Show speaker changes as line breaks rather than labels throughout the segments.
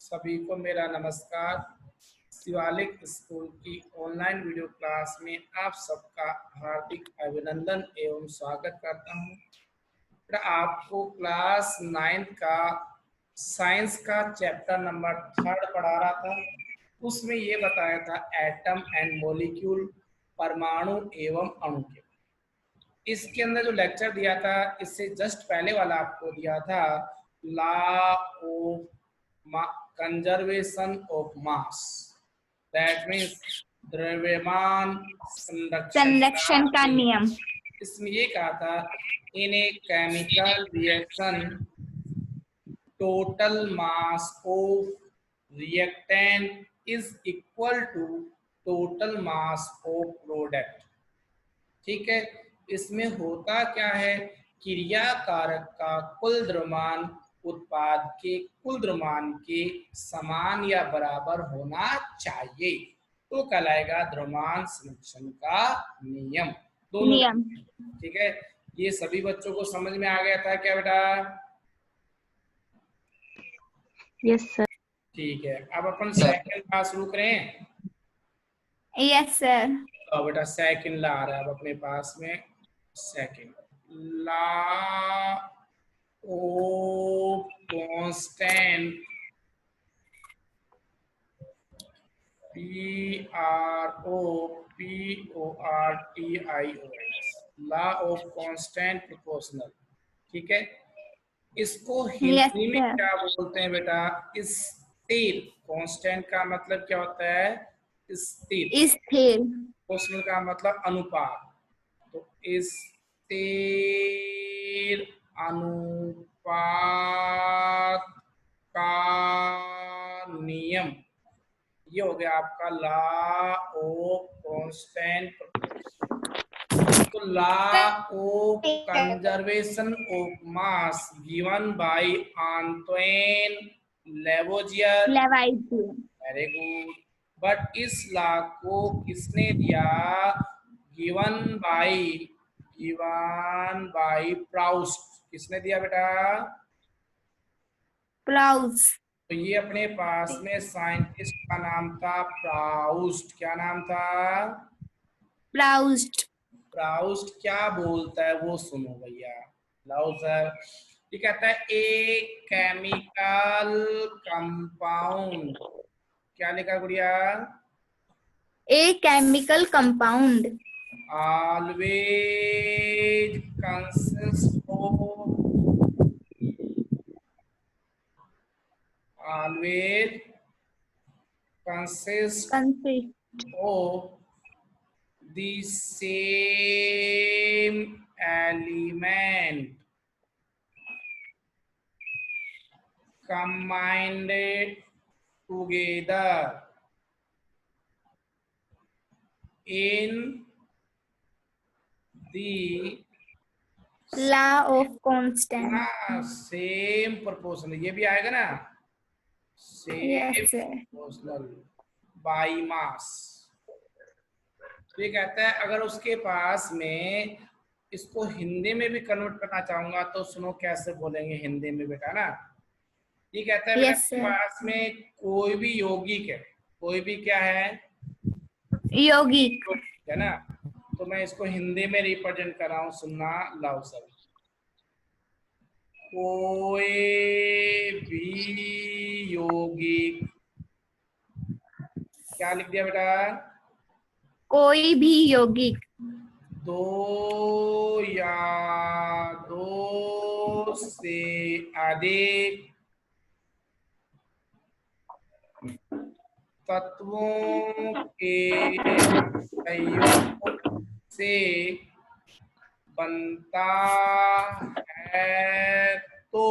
सभी को मेरा नमस्कार। शिवालिक स्कूल की ऑनलाइन वीडियो क्लास में आप सबका हार्दिक अभिनंदन एवं स्वागत करता हूं। आपको क्लास 9 का साइंस का चैप्टर नंबर 3 पढ़ा रहा था। उसमें ये बताया था एटम एंड मॉलिक्यूल, परमाणु एवं अणु के। इसके अंदर जो लेक्चर दिया था, इससे जस्ट पहले वाला आपको दिया था law of conservation of mass, that means द्रव्यमान
संरक्षण का नियम।
इसमें ये कहा था in a chemical reaction total mass of reactant is equal to total mass of product. ठीक है, इसमें होता क्या है, क्रिया कारक का कुल द्रव्यमान उत्पाद के कुल द्रव्यमान के समान या बराबर होना चाहिए, तो कहलाएगा द्रव्यमान संरक्षण का नियम। दोनों
नियम।
ठीक है, ये सभी बच्चों को समझ में आ गया था क्या बेटा?
Yes sir.
ठीक है, अब अपन सेकंड क्लास शुरू करें।
Yes sir.
तो बेटा सेकंड ला आ रहा है अब अपने पास में। Second law of constant, PROPORTIONS, law of constant proportional. ठीक है, इसको हिंदी में क्या बोलते हैं बेटा? स्थिर। कांस्टेंट का मतलब क्या होता है? स्थिर।
स्थिर।
प्रोपोर्शनल का मतलब अनुपात। तो स्थिर अनुपात का नियम, ये हो गया आपका लॉ ऑफ कांस्टेंट प्रोपोर्शन। तो law of conservation of mass given by Antoine Lavoisier. Very good. But इस लॉ को किसने दिया? Given by Proust. किसने दिया बेटा?
प्राउस्ट।
तो ये अपने पास में साइंटिस्ट का नाम था प्राउस्ट। क्या नाम था?
प्राउस्ट।
प्राउस्ट क्या बोलता है वो सुनो भैया। लाओ सर। ये कहता है ए केमिकल कंपाउंड। क्या लिखा गुड़िया?
A chemical compound
always consists of the same element combined together in the
law of constant.
Same proportional. ये भी आएगा ना, सेम प्रोपोर्शनल बाई मास। ये कहता है अगर उसके पास में, इसको हिंदी में भी कन्वर्ट करना चाहूंगा तो सुनो कैसे बोलेंगे हिंदी में बेटा ना। ये कहता है बेटा पास में कोई भी यौगिक है, कोई भी क्या है?
यौगिक
है ना। तो मैं इसको हिंदी में रिप्रेजेंट कर रहा हूँ, सुनना लाओ सब। कोई भी यौगिक, क्या लिख दिया बेटा?
कोई भी यौगिक
दो या दो से अधिक तत्वों के संयोग से बनता है। तो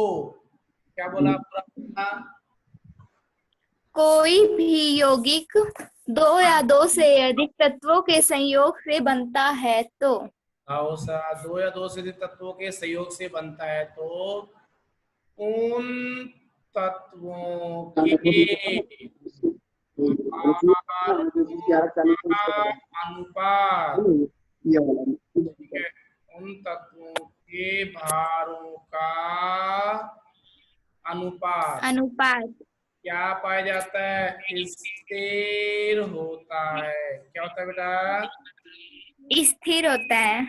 क्या बोला पूरा?
कोई भी यौगिक दो या दो से अधिक तत्वों के संयोग से बनता है तो।
दो या दो से अधिक तत्वों के संयोग से बनता है तो उन तत्वों के अनुपात, ठीक है, उन तत्वों के भारों का अनुपात क्या पाया जाता है? स्थिर होता है। क्या होता है बेटा?
स्थिर होता है।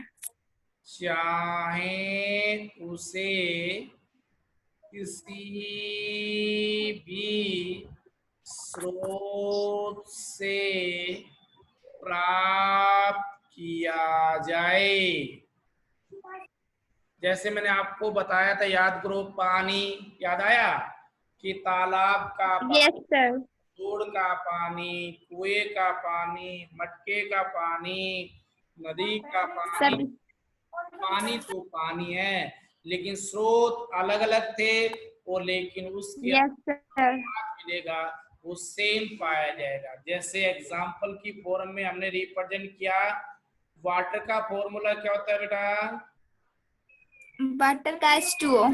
चाहे उसे किसी भी स्रोत से प्राप्त किया जाए। जैसे मैंने आपको बताया था, याद करो, पानी याद आया कि तालाब का
यस
पानी,
सर।
जोड़ का पानी, कुएं का पानी, मटके का पानी, नदी का पानी।
सर।
पानी तो पानी है, लेकिन स्रोत अलग अलग थे, और लेकिन उसके
यस सर।
अनुपात मिलेगा वो सेम पाया जाएगा। जैसे एग्जाम्पल की फॉर्म में हमने रिप्रेजेंट किया, वाटर का फॉर्मूला क्या होता है बेटा?
वाटर का H2O।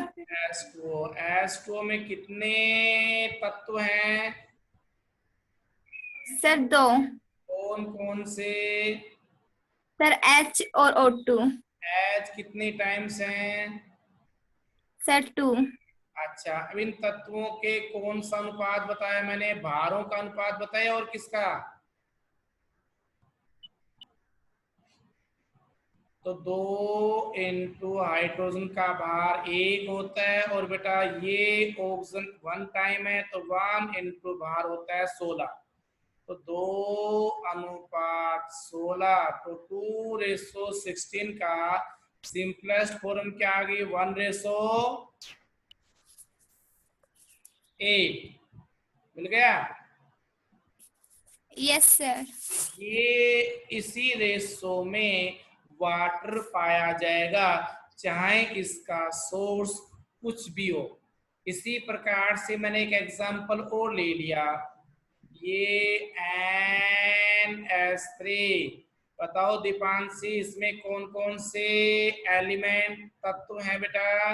H2O। H2O में कितने तत्व हैं?
सर 2।
कौन कौन से?
सर H और O2।
H कितने टाइम्स हैं?
सर 2।
अच्छा, अब इन तत्वों के कौन सा अनुपात बताया मैंने? भारों का अनुपात बताया, और किसका? तो 2 इंटू हाइड्रोजन का भार 1 होता है, और बेटा ये ऑक्सीजन 1 टाइम है, तो 1 इंटू भार होता है 16। तो 2:16, तो 2:16 का सिंपलेस्ट फॉर्म क्या आ गई? 1:8। मिल गया?
Yes sir.
ये इसी रेशो में वाटर पाया जाएगा, चाहे इसका सोर्स कुछ भी हो। इसी प्रकार से मैंने एक एग्जांपल और ले लिया, ये NH3। बताओ दीपांशी, इसमें कौन कौन से एलिमेंट तत्व हैं बेटा?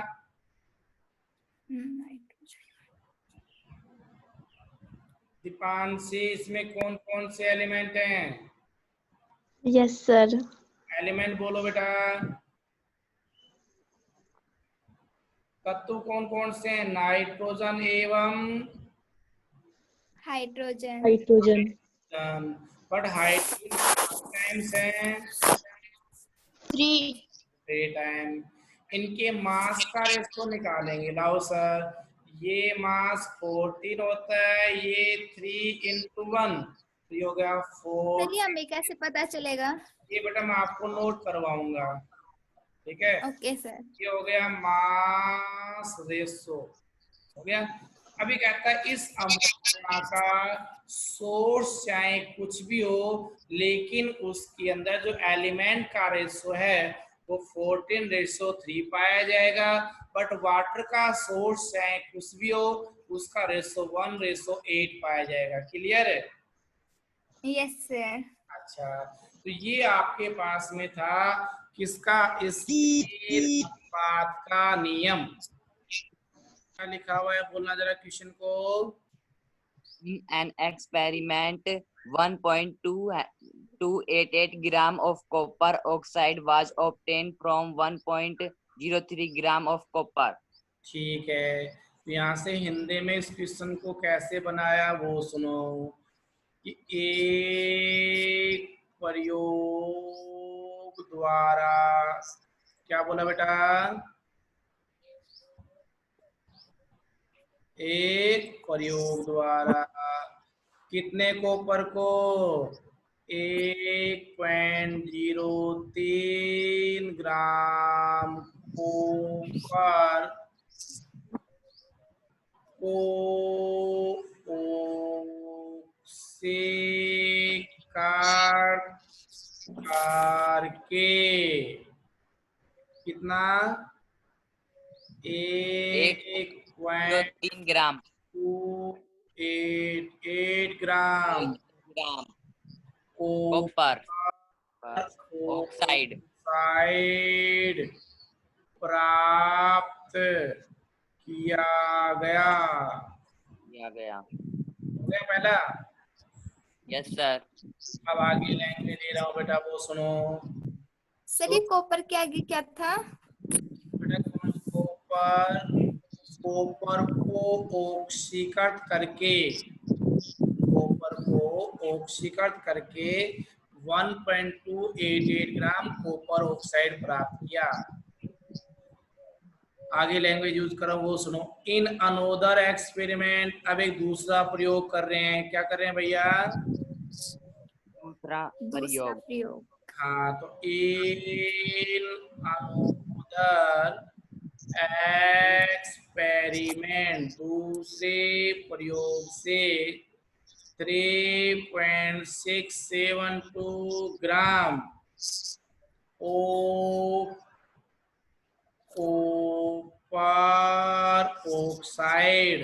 दीपांशी, इसमें कौन कौन से एलिमेंट हैं?
Yes sir.
एलिमेंट बोलो बेटा। तत्व कौन कौन से हैं? नाइट्रोजन एवं
hydrogen.
Hydrogen.
But hydrogen times हैं
3।
3 टाइम। इनके मास का रेशो निकालेंगे। लाओ सर, ये मास 14 होता है, ये 3:1, तो ये हो गया 4।
चलिए हमें कैसे पता चलेगा?
ये बेटा मैं आपको नोट करवाऊंगा, ठीक है?
Okay sir.
ये हो गया मास रेशो, हो गया। अभी कहता है इस अमोनिया का सोर्स चाहे कुछ भी हो, लेकिन उसके अंदर जो एलिमेंट का रेशो है वो 14:3 पाया जाएगा। बट वाटर का सोर्स चाहे कुछ भी हो, उसका रेशो 1:8 पाया जाएगा। क्लियर है?
Yes sir.
अच्छा, तो ये आपके पास में था किसका? स्थिर अनुपात का नियम। क्या लिखा हुआ है बोलना जरा क्वेश्चन को।
In an experiment, 1.288 gram of copper oxide was obtained from 1.03 gram of copper.
ठीक है, तो यहाँ से हिंदी में इस क्वेश्चन को कैसे बनाया वो सुनो, कि एक प्रयोग द्वारा, क्या बोला बेटा? एक प्रयोग द्वारा कितने कॉपर को? 1.03 ग्राम कॉपर को करके कितना?
3 ग्राम
1.288 ग्राम
ग्राम कॉपर ऑक्साइड
ऑक्साइड प्राप्त किया गया।
गया।
हो गया पहला।
Yes sir.
अब आगे लाइन में दे रहा हूँ बेटा, वो सुनो।
सर ये कॉपर के आगे क्या था?
बेटा कॉपर कॉपर को ऑक्सीकृत करके 1.288 ग्राम कॉपर ऑक्साइड प्राप्त किया। आगे लैंग्वेज यूज करो वो सुनो। इन अनोदर एक्सपेरिमेंट, अब एक दूसरा प्रयोग कर रहे हैं। क्या कर रहे हैं भैया?
दूसरा
दूसरा
प्रयोग।
प्रयोग।
हाँ, तो इन अनोदर एक्सपेरिमेंट, दूसरे प्रयोग से 3.672 gram copper oxide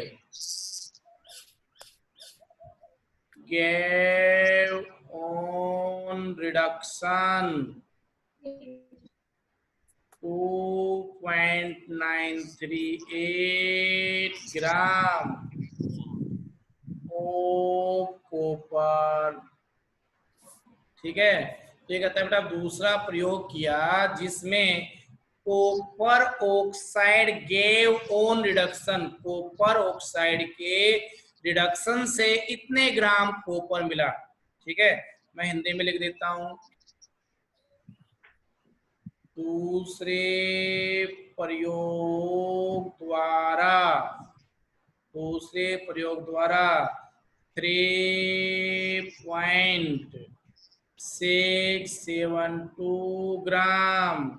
gave on reduction 2.938 gram of copper. ठीक है, तो ये कहता है बेटा दूसरा प्रयोग किया जिसमें copper oxide gave on reduction, copper oxide के रिडक्शन से इतने ग्राम कॉपर मिला। ठीक है, मैं हिंदी में लिख देता हूं। दूसरे प्रयोग द्वारा 3.672 ग्राम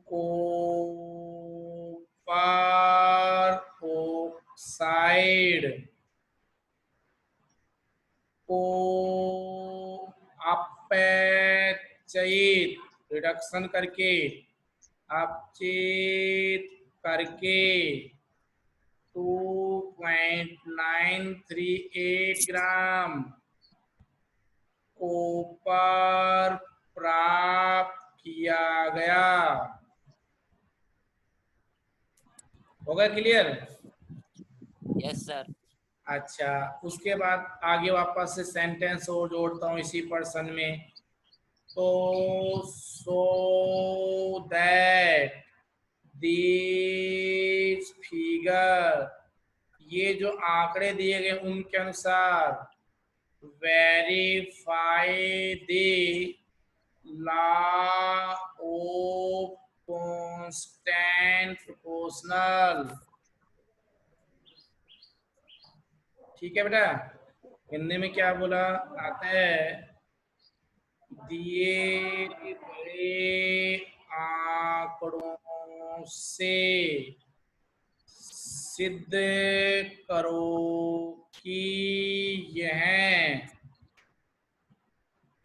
कॉपर ऑक्साइड को अपचयित रिडक्शन करके अपचयित करके 2.938 ग्राम कॉपर प्राप्त किया गया। होगा क्लियर?
Yes sir.
अच्छा, उसके बाद आगे वापस से सेंटेंस और जोड़ता हूँ इसी पर्सन में। तो सो दैट दिस फिगर, ये जो आंकड़े दिए गए उनके अनुसार verify the law of constant proportional. ठीक है बेटा, हिंदी में क्या बोला आता है? दिए गए आंकड़ों से सिद्ध करो कि यह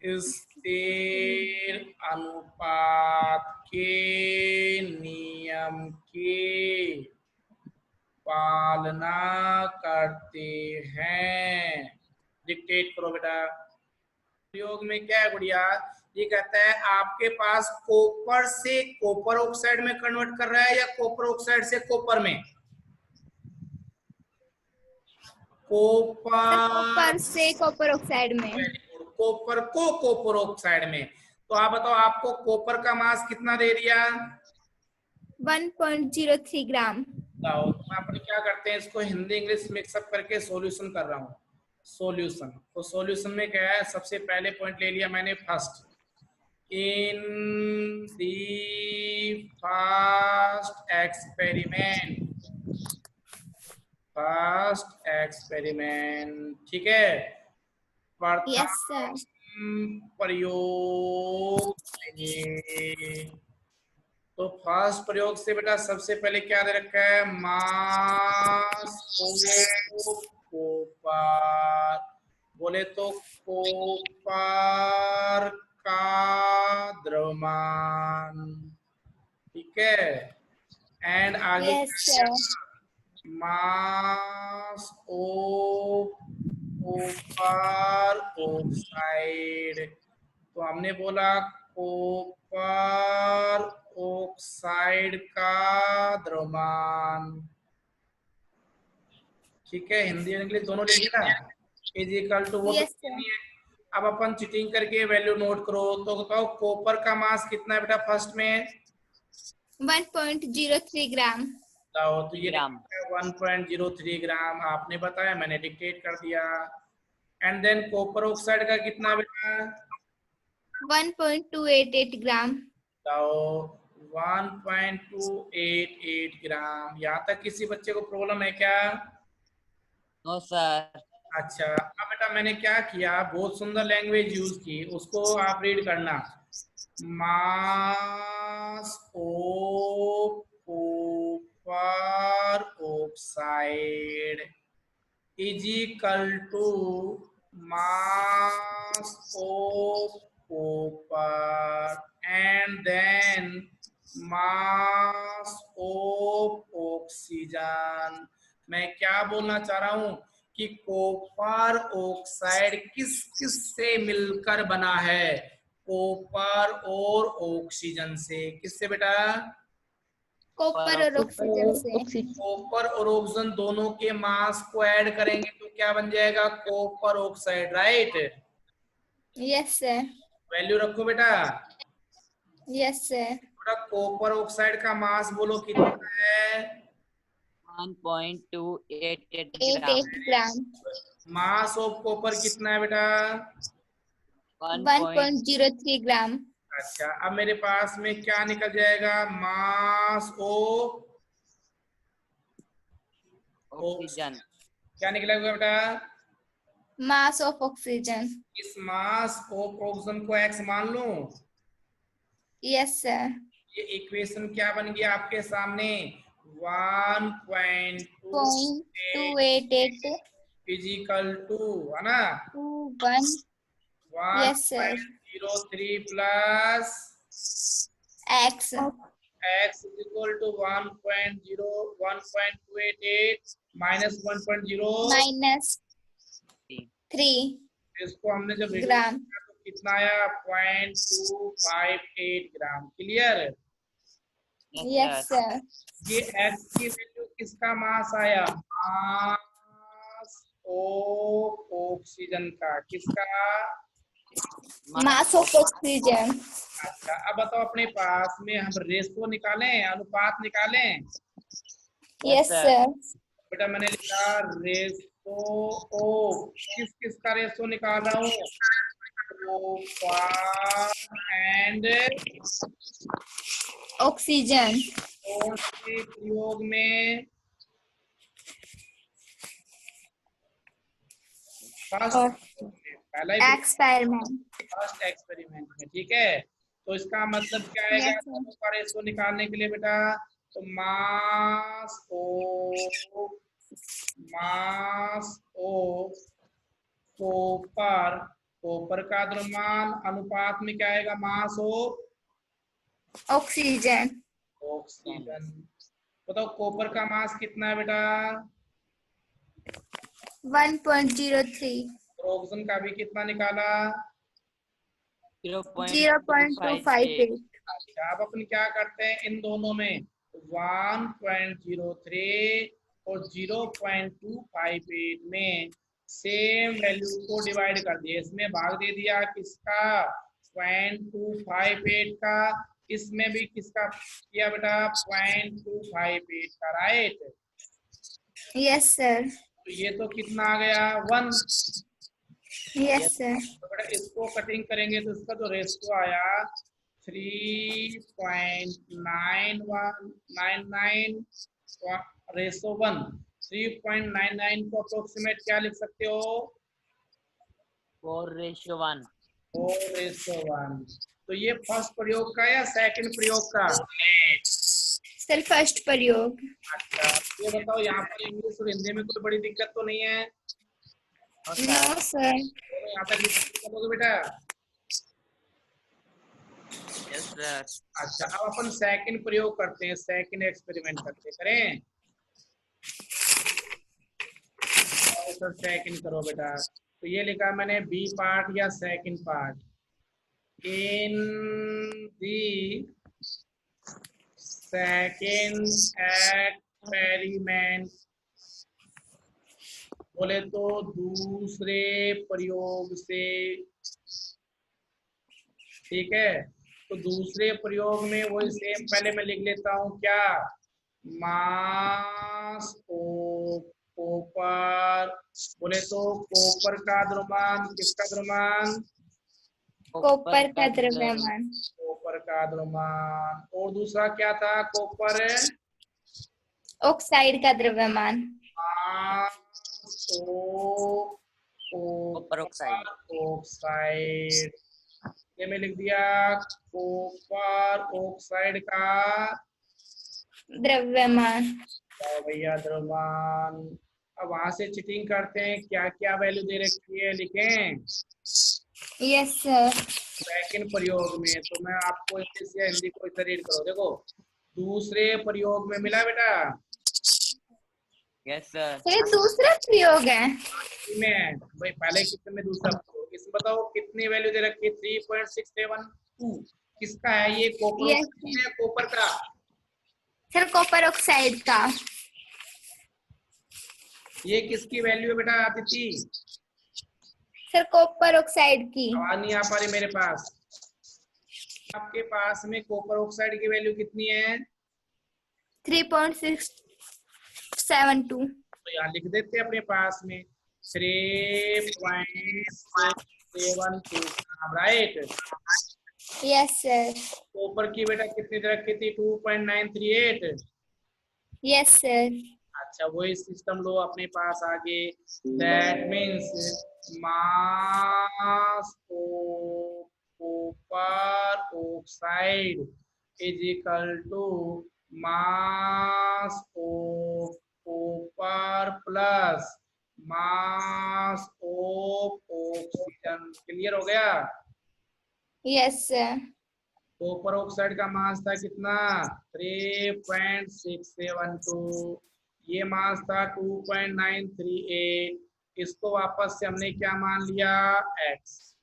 स्थिर अनुपात के नियम की पालना करते हैं। डिक्टेट करो बेटा। प्रयोग में क्या है गुड़िया? ये कहता है आपके पास कॉपर से कॉपर ऑक्साइड में कन्वर्ट कर रहा है या कॉपर ऑक्साइड से कॉपर में?
कॉपर से कॉपर ऑक्साइड में।
कॉपर को कॉपर ऑक्साइड में। तो आप बताओ आपको कॉपर का मास कितना दे दिया?
1.03 ग्राम।
तो अपन क्या करते हैं, इसको हिंदी इंग्लिश मिक्सअप करके सॉल्यूशन कर रहा हूँ। सॉल्यूशन, तो सॉल्यूशन में क्या है? सबसे पहले पॉइंट ले लिया मैंने first. In the first experiment, ठीक है,
यस सर।
प्रयोग में, तो फर्स्ट प्रयोग से बेटा सबसे पहले क्या दे रखा है? मास ऑफ कॉपर। बोले तो कॉपर का द्रव्यमान। ठीक है, एंड आगे
yes sir.
Mass of copper oxide. तो हमने बोला कॉपर ऑक्साइड का द्रव्यमान। ठीक है, हिंदी और इंग्लिश दोनों लिख दिया। इज इक्वल टू वो
यस
तो
सर।
अब अपन चीटिंग करके वैल्यू नोट करो। तो बताओ कॉपर का मास कितना है बेटा फर्स्ट में?
1.03 ग्राम।
तो ये
ग्राम
1.03 ग्राम आपने बताया, मैंने डिक्टेट कर दिया। एंड देन कॉपर ऑक्साइड का कितना बेटा?
1.288 ग्राम।
तो 1.288 ग्राम। यहाँ तक किसी बच्चे को प्रॉब्लम है क्या?
No sir.
अच्छा, अब बेटा मैंने क्या किया, बहुत सुंदर लैंग्वेज यूज की, उसको आप रीड करना। Mass of copper oxide is equal to mass of copper and then mass of oxygen। मैं क्या बोलना चाह रहा हूं कि कॉपर ऑक्साइड किस किस से मिलकर बना है? कॉपर और ऑक्सीजन से। किससे बेटा?
कॉपर और ऑक्सीजन से।
कॉपर और ऑक्सीजन दोनों के मास को ऐड करेंगे तो क्या बन जाएगा? Copper oxide, right?
Yes sir.
Value रखो बेटा।
Yes sir.
बेटा कॉपर ऑक्साइड का मास बोलो कितना है?
1.288
88
ग्राम।
ग्राम।
मास ऑफ कॉपर कितना है बेटा?
1.03 ग्राम।
अच्छा, अब मेरे पास में क्या निकल जाएगा? मास ऑफ
ऑक्सीजन।
क्या निकलेगा बेटा?
Mass of oxygen.
इस मास ऑफ ऑक्सीजन को x मान लूं।
Yes sir.
ये इक्वेशन क्या बन गया आपके सामने? 1.288
.288
फिजिकल 2 है ना?
21। Yes sir.
1.03 plus
x
x is equal to 1.288 minus 1.0
minus 3
इसको हमने जब
ग्राम।
तो कितना आया? 0.258 ग्राम। क्लियर?
Yes sir.
ये x की वैल्यू किसका मास आया? मास ऑफ ऑक्सीजन का। किसका?
Mass of oxygen.
अच्छा, अब बताओ अपने पास में हम रेशो निकालें, अनुपात निकालें?
Yes sir.
बेटा मैंने लिखा रेशो ऑफ, किस किस का रेशो निकाल रहा हूँ? Copper and
oxygen.
कौन से प्रयोग में? पहला ही
एक्सपेरिमेंट।
फर्स्ट एक्सपेरिमेंट में। ठीक है, तो इसका मतलब क्या आएगा
Yes, sir.
दोनों का रेशो निकालने के लिए बेटा? तो मास ऑफ कॉपर, कॉपर का द्रव्यमान अनुपात में क्या आएगा? मास ऑफ
ऑक्सीजन।
ऑक्सीजन। बताओ कॉपर का मास कितना है बेटा?
1.03।
और ऑक्सीजन का भी कितना निकाला?
0.258।
अच्छा, अब अपन क्या करते हैं इन दोनों में? 1.03 और 0.258 में सेम वैल्यू को डिवाइड कर दिया, इसमें भाग दे दिया किसका? 0.258 का। इसमें भी किसका किया बेटा? 0.258 का, राइट?
Yes sir.
तो ये तो कितना आ गया? 1।
Yes sir.
तो बेटा इसको कटिंग करेंगे तो इसका जो रेशियो आया 3.9199 रेशो 1। 3.99 को अप्रोक्सीमेट क्या लिख सकते हो?
4:1।
4:1। तो ये फर्स्ट प्रयोग का या सेकंड प्रयोग का?
सर फर्स्ट प्रयोग।
अच्छा, ये बताओ यहाँ पर इंग्लिश और हिंदी में कोई बड़ी दिक्कत तो नहीं है?
No sir.
यहाँ तक करोगे बेटा?
Yes sir.
अच्छा, अब अपन सेकंड प्रयोग करते हैं, सेकंड एक्सपेरिमेंट करते करें। सर सेकंड करो बेटा। तो ये लिखा मैंने बी पार्ट या second part. In the second experiment, बोले तो दूसरे प्रयोग से। ठीक है, तो दूसरे प्रयोग में वही सेम, पहले मैं लिख लेता हूं क्या? मास ऑफ कॉपर, बोले तो कॉपर का द्रव्यमान, किसका द्रव्यमान?
कॉपर का द्रव्यमान।
कॉपर का द्रव्यमान। और दूसरा क्या था? कॉपर
ऑक्साइड का द्रव्यमान।
Copper oxide.
ऑक्साइड, ये में लिख दिया कॉपर ऑक्साइड का
द्रव्यमान।
भैया द्रव्यमान। अब वहां से चीटिंग करते हैं, क्या क्या वैल्यू दे रखी है लिखें
यस सर।
सेकंड प्रयोग में। तो मैं आपको इंग्लिश या हिंदी को इधर रीड करो। देखो दूसरे प्रयोग में मिला बेटा,
यस सर।
ये दूसरा प्रयोग है।
में भाई पहले कितने में दूसरा प्रयोग, इसमें बताओ कितनी वैल्यू दे रखी है? 3.672। किसका है ये? Copper
Yes.
है, कॉपर का।
सर कॉपर ऑक्साइड का।
ये किसकी वैल्यू है बेटा आदिति?
सर कॉपर ऑक्साइड की।
आवाज नहीं आ पा रही मेरे पास। आपके पास में कॉपर ऑक्साइड की वैल्यू कितनी है?
3.672।
तो यहाँ लिख देते हैं अपने पास में 3.672 gram, right.
Yes sir.
Copper की बेटा कितनी दे रखी थी? 2.938।
Yes sir.
अच्छा वही सिस्टम लो अपने पास आगे। That means mass of copper oxide is equal to mass of copper plus mass of oxygen. Clear हो गया?
Yes sir.
कॉपर ऑक्साइड का मास था कितना? 3.672। ये मास था 2.938। इसको वापस से हमने क्या मान लिया? x।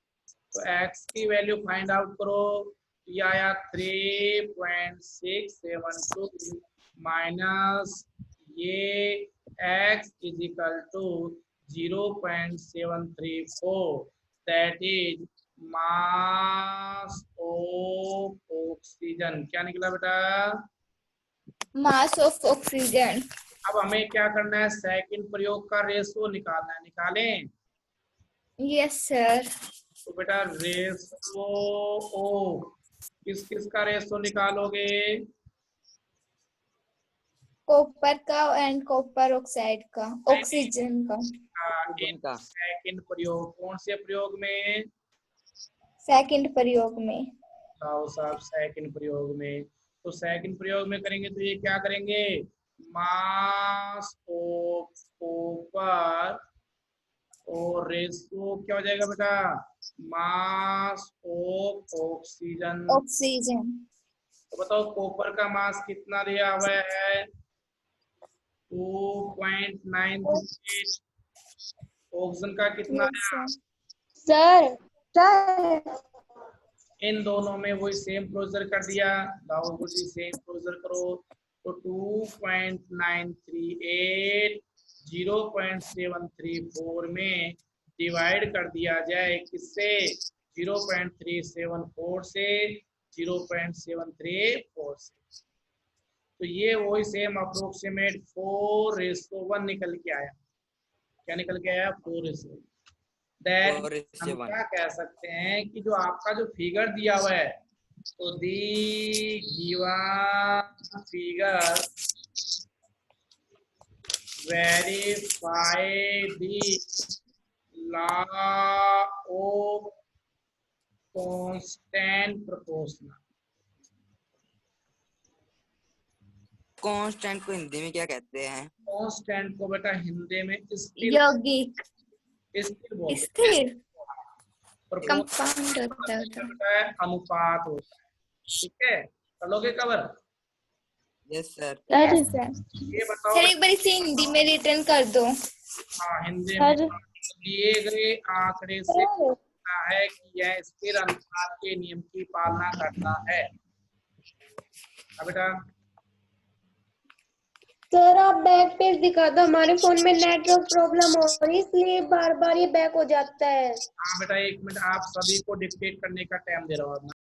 तो x की वैल्यू फाइंड आउट करो। ये आया 3.672 माइनस ये x is equal to 0.734। That is mass of oxygen. क्या निकला बेटा?
Mass of oxygen.
अब हमें क्या करना है? सेकंड प्रयोग का रेशो निकालना है। निकालें?
Yes sir.
तो बेटा रेशो ऑफ किस किस का रेशो निकालोगे?
कॉपर का एंड कॉपर ऑक्साइड का, ऑक्सीजन का।
सेकंड प्रयोग। कौन से प्रयोग में?
सेकंड प्रयोग में।
आओ साहब सेकंड प्रयोग में। तो सेकंड प्रयोग में करेंगे तो ये क्या करेंगे? मास ऑफ कॉपर और रेशो क्या हो जाएगा बेटा? Mass of oxygen.
ऑक्सीजन।
तो बताओ कॉपर का मास कितना दिया हुआ है? 2.938। ऑक्सीजन का कितना है?
सर
इन दोनों में वही सेम प्रोसीजर कर दिया। लाओ वही सेम प्रोसीजर करो। तो 2.938 0.734 में डिवाइड कर दिया जाए किससे? 0.374 से 0.734 से। तो ये वही सेम अप्रोक्सीमेट 4:1 निकल के आया। क्या निकल के आया? 4:1। दैट हम क्या कह सकते हैं कि जो आपका जो फिगर दिया हुआ है, तो the given figure verify the law of constant proportional.
Constant को हिंदी में क्या कहते हैं?
कांस्टेंट को बेटा हिंदी में स्थिर
यौगिक।
बोलते हैं।
स्थिर।
कंपाउंड
होता है।
अनुपात होता है। ठीक है, कर लोगे cover?
Yes sir.
Yes sir.
ये बताओ
सर एक बार इसे हिंदी में रिटर्न कर दो।
हाँ हिंदी में। दिए गए आंकड़े से पता है कि यह स्थिर अनुपात के नियम की पालना करता है। बेटा
सर आप बैक पेज दिखा दो, हमारे फोन में नेटवर्क प्रॉब्लम हो रही है इसलिए बार बार ये बैक हो जाता है।
हाँ बेटा 1 मिनट, आप सभी को डिक्टेट करने का टाइम दे रहा हूँ।